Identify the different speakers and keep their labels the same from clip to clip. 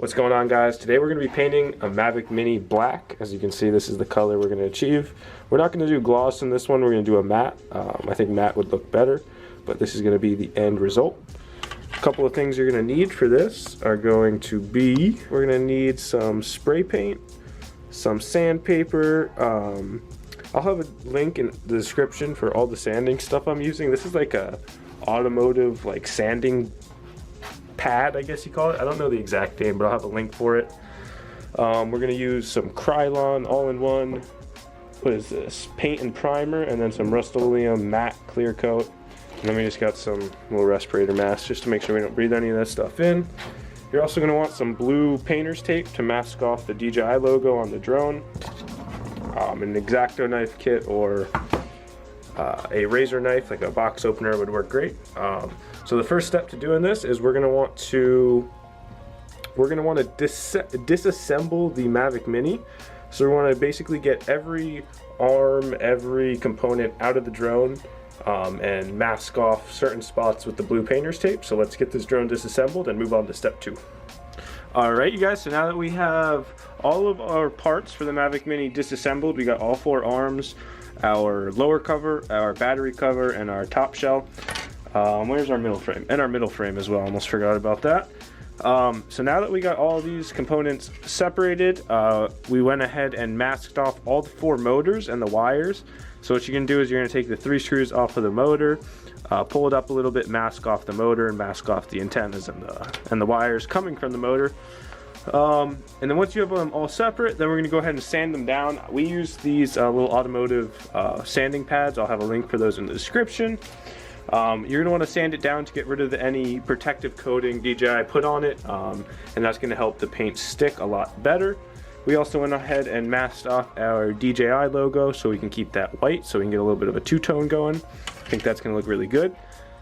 Speaker 1: What's going on, guys? Today we're going to be painting a Mavic Mini black. As you can see, this is the color we're going to achieve. We're not going to do gloss in this one, we're going to do a matte. I think matte would look better, but this is going to be the end result. A couple of things you're going to need for this are going to be, we're going to need some spray paint, some sandpaper. I'll have a link in the description for all the sanding stuff I'm using. This is like a Automotive like sanding pad, I guess you call it. I don't know the exact name, but I'll have a link for it. We're going to use some Krylon all-in-one, what is this, paint and primer, and then some Rust-Oleum matte clear coat. And then we just got some little respirator masks just to make sure we don't breathe any of that stuff in. You're also going to want some blue painter's tape to mask off the DJI logo on the drone. An X-Acto knife kit or a razor knife, like a box opener, would work great. So the first step to doing this is we're gonna want to disassemble the Mavic Mini. So we want to basically get every arm, every component out of the drone, and mask off certain spots with the blue painter's tape. So let's get this drone disassembled and move on to step 2. Alright, you guys, so now that we have all of our parts for the Mavic Mini disassembled, we got all 4 arms, our lower cover, our battery cover, and our top shell. Where's our middle frame? And our middle frame as well, almost forgot about that. So now that we got all these components separated, we went ahead and masked off all the 4 motors and the wires. So what you're going to do is you're going to take the 3 screws off of the motor, pull it up a little bit, mask off the motor, and mask off the antennas and the wires coming from the motor. And then once you have them all separate, then we're going to go ahead and sand them down. We use these little Automotive sanding pads. I'll have a link for those in the description. You're going to want to sand it down to get rid of any protective coating DJI put on it, and that's going to help the paint stick a lot better. We also went ahead and masked off our DJI logo so we can keep that white, so we can get a little bit of a two-tone going. I think that's going to look really good.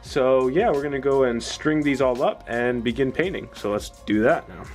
Speaker 1: So yeah, we're going to go and string these all up and begin painting. So let's do that now.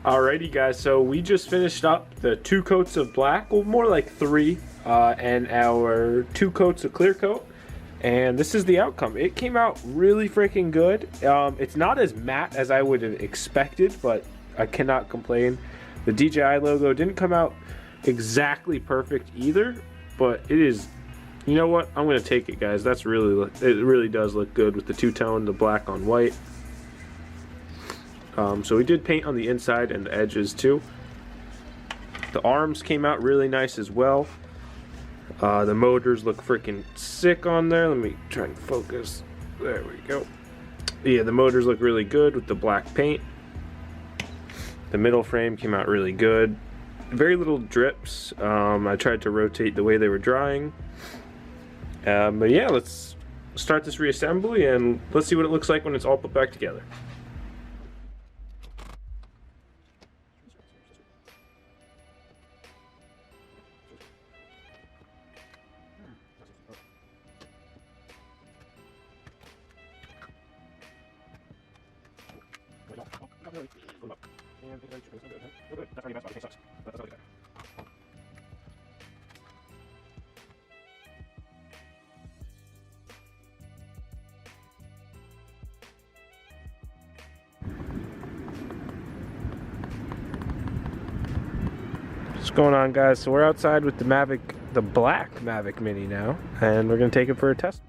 Speaker 1: Alrighty, guys, so we just finished up the 2 coats of black, well, more like 3, and our 2 coats of clear coat, and this is the outcome. It came out really freaking good. It's not as matte as I would have expected, but I cannot complain. The DJI logo didn't come out exactly perfect either, but it is, you know what, I'm gonna take it, guys. That's really, it really does look good with the two-tone, the black on white. So we did paint on the inside and the edges too. The arms came out really nice as well. The motors look freaking sick on there. Let me try and focus. There we go. Yeah, the motors look really good with the black paint. The middle frame came out really good. Very little drips. I tried to rotate the way they were drying. But yeah, let's start this reassembly and let's see what it looks like when it's all put back together. What's going on, guys? So we're outside with the black Mavic Mini now, and we're gonna take it for a test.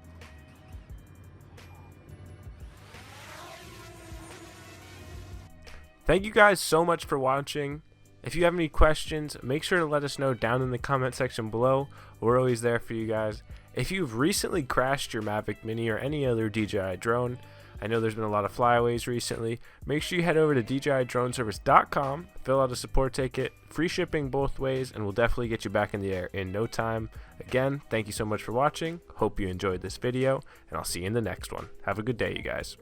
Speaker 1: Thank you guys so much for watching.
Speaker 2: If you have any questions, make sure to let us know down in the comment section below. We're always there for you guys. If you've recently crashed your Mavic Mini or any other DJI drone, I know there's been a lot of flyaways recently, make sure you head over to DJIDroneService.com, fill out a support ticket, free shipping both ways, and we'll definitely get you back in the air in no time. Again, thank you so much for watching, hope you enjoyed this video, and I'll see you in the next one. Have a good day, you guys.